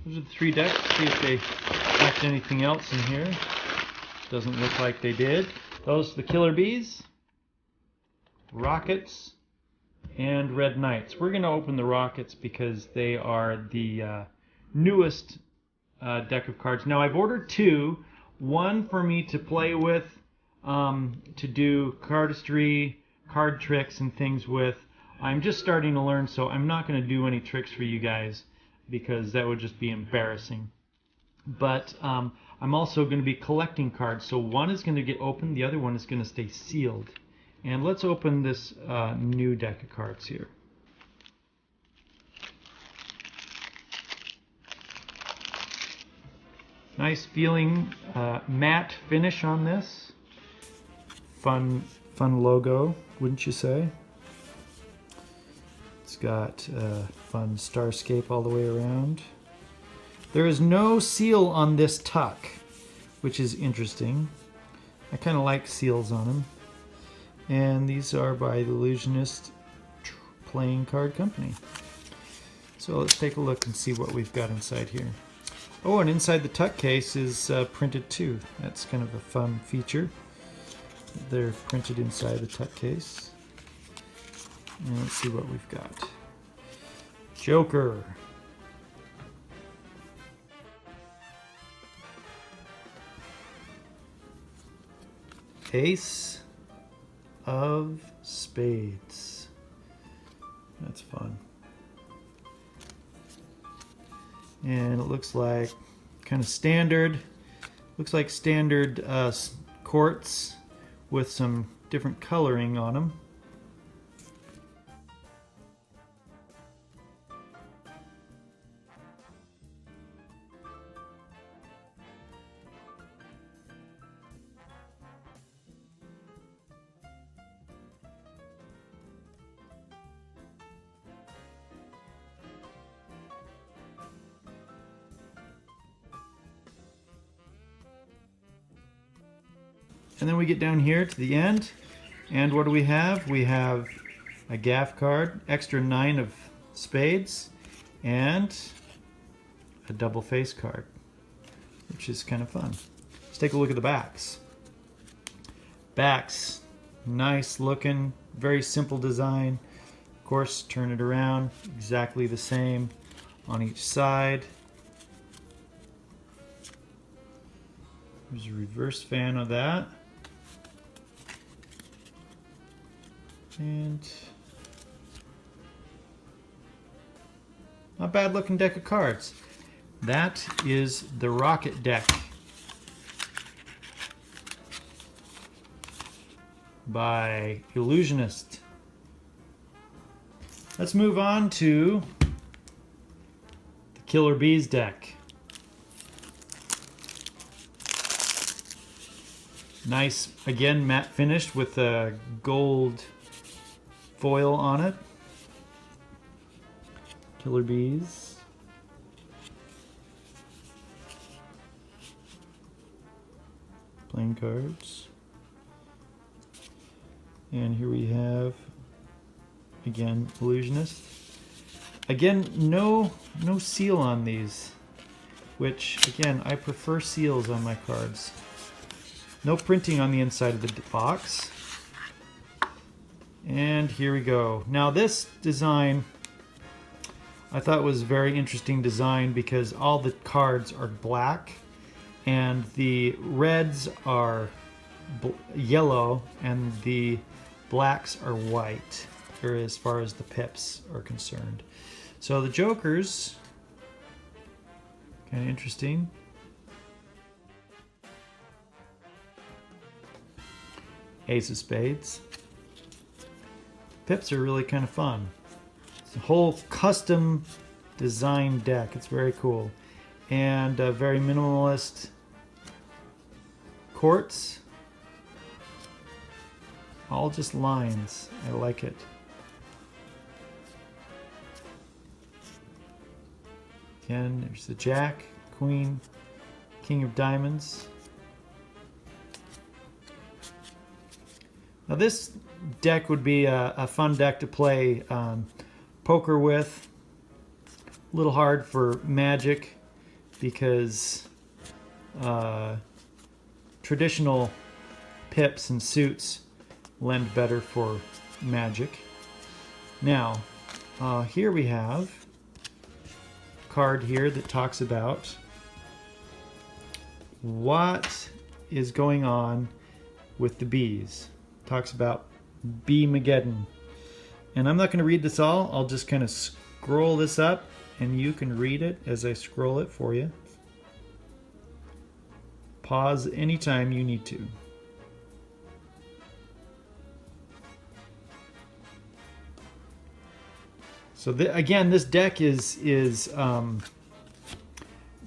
Those are the 3 decks. See if they left anything else in here. Doesn't look like they did. Those are the Killer Bees, Rockets, and Red Knights. We're going to open the Rockets because they are the newest deck of cards. Now I've ordered 2. One for me to play with, to do cardistry, card tricks, and things with. I'm just starting to learn, so I'm not going to do any tricks for you guys because that would just be embarrassing. But I'm also going to be collecting cards. So one is going to get opened, the other one is going to stay sealed. And let's open this new deck of cards here. Nice feeling matte finish on this. Fun logo, wouldn't you say? It's got fun starscape all the way around. There is no seal on this tuck, which is interesting. I kind of like seals on them. And these are by the Ellusionist Playing Card Company. So let's take a look and see what we've got inside here. Oh, and inside the tuck case is printed too. That's kind of a fun feature. They're printed inside the tuck case. And let's see what we've got. Joker. Ace of Spades. That's fun. And it looks like kind of standard. Looks like standard quartz with some different coloring on them. And then we get down here to the end, and what do we have? We have a gaff card, extra 9 of spades, and a double face card, which is kind of fun. Let's take a look at the backs. Backs, nice looking, very simple design. Of course, turn it around, exactly the same on each side. There's a reverse fan of that. And not bad looking deck of cards. That is the Rocket deck by Ellusionist. Let's move on to the Killer Bees deck. Nice, again, matte finish with a gold foil on it. Killer Bees. Playing cards. And here we have, again, Ellusionist. Again, no seal on these, which, again, I prefer seals on my cards. No printing on the inside of the box. And here we go. Now this design I thought was a very interesting design because all the cards are black and the reds are yellow and the blacks are white, or as far as the pips are concerned. So the Jokers, kind of interesting. Ace of Spades. Pips are really kind of fun. It's a whole custom design deck. It's very cool. And a very minimalist quartz. All just lines. I like it. Again, there's the Jack, Queen, King of Diamonds. Now this deck would be a fun deck to play poker with. A little hard for Magic, because traditional pips and suits lend better for magic. Now, here we have a card here that talks about what is going on with the bees. Talks about Bee-mageddon. And I'm not going to read this all. I'll just kind of scroll this up and you can read it as I scroll it for you. Pause anytime you need to. So again, this deck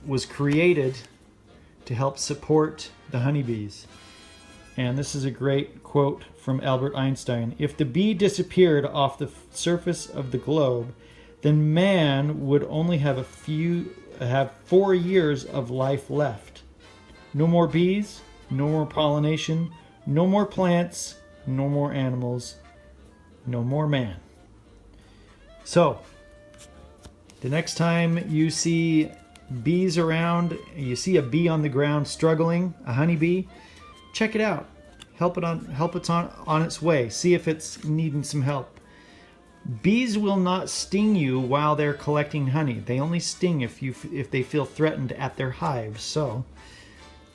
was created to help support the honeybees. And this is a great quote from Albert Einstein. If the bee disappeared off the surface of the globe, then man would only have 4 years of life left. No more bees, no more pollination, no more plants, no more animals, no more man. So, the next time you see bees around, you see a bee on the ground struggling, a honeybee, check it out. Help it on its way. See if it's needing some help. Bees will not sting you while they're collecting honey. They only sting if they feel threatened at their hives. So,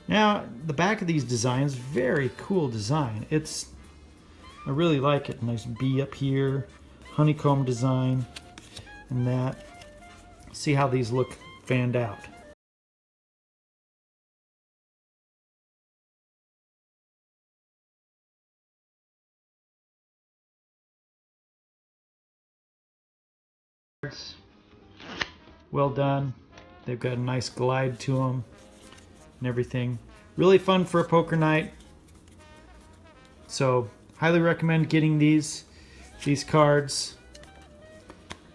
now the back of these designs, very cool design. I really like it. Nice bee up here, honeycomb design, and that. See how these look fanned out. Well done. They've got a nice glide to them and everything. Really fun for a poker night. So highly recommend getting these cards.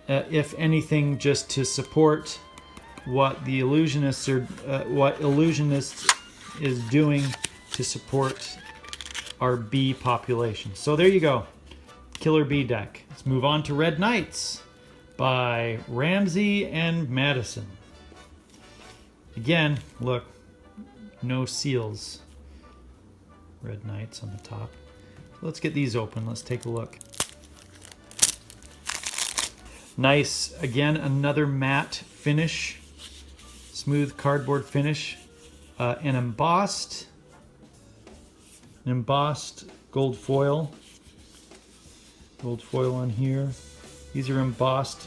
If anything, just to support what the Ellusionist is doing to support our bee population. So there you go, Killer Bee deck. Let's move on to Red Knights by Ramsey and Madison. Again, look, no seals. Red Knights on the top. Let's get these open. Let's take a look. Nice, again, another matte finish, smooth cardboard finish, an embossed gold foil on here. These are embossed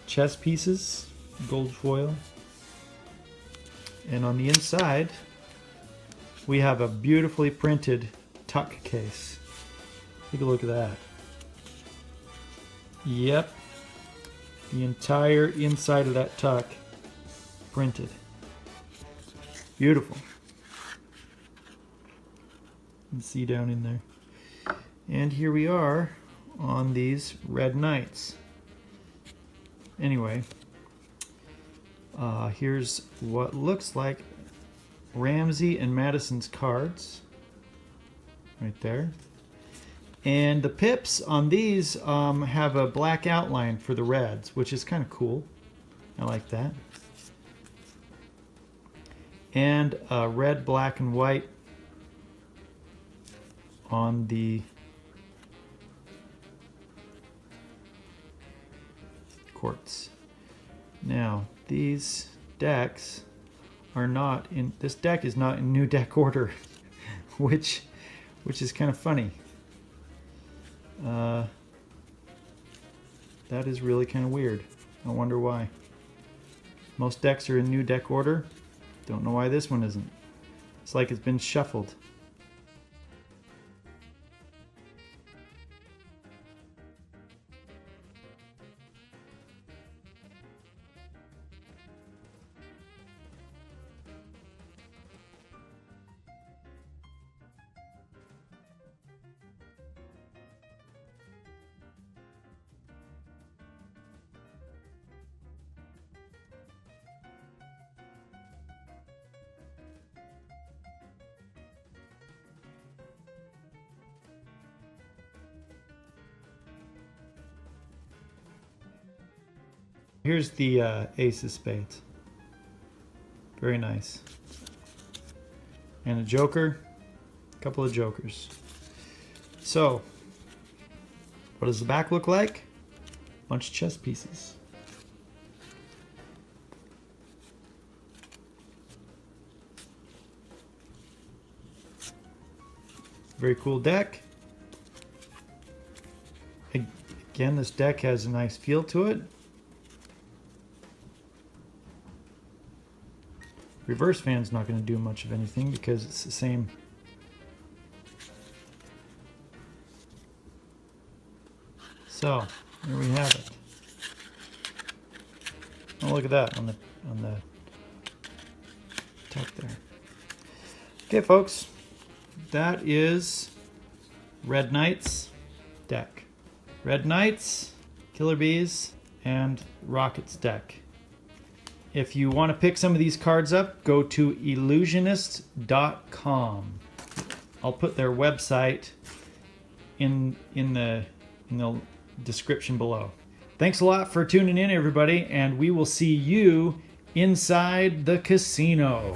chess pieces, gold foil. And on the inside, we have a beautifully printed tuck case. Take a look at that. Yep. The entire inside of that tuck printed. Beautiful. You can see down in there. And here we are on these Red Knights. Anyway, here's what looks like Ramsey and Madison's cards. Right there. And the pips on these have a black outline for the reds, which is kind of cool. I like that. And red, black, and white on the quartz. Now, these decks are not in, this deck is not in new deck order, which is kind of funny. That is really kind of weird. I wonder why. Most decks are in new deck order. Don't know why this one isn't. It's like it's been shuffled. Here's the Ace of Spades. Very nice. And a joker. A couple of jokers. So, what does the back look like? Bunch of chess pieces. Very cool deck. Again, this deck has a nice feel to it. Reverse fan's not going to do much of anything because it's the same. So, here we have it. Oh, look at that on the tuck there. Okay, folks, that is Red Knights deck. Red Knights, Killer Bees, and Rockets deck. If you want to pick some of these cards up, go to Ellusionist.com. I'll put their website in the description below. Thanks a lot for tuning in, everybody, and we will see you inside the casino.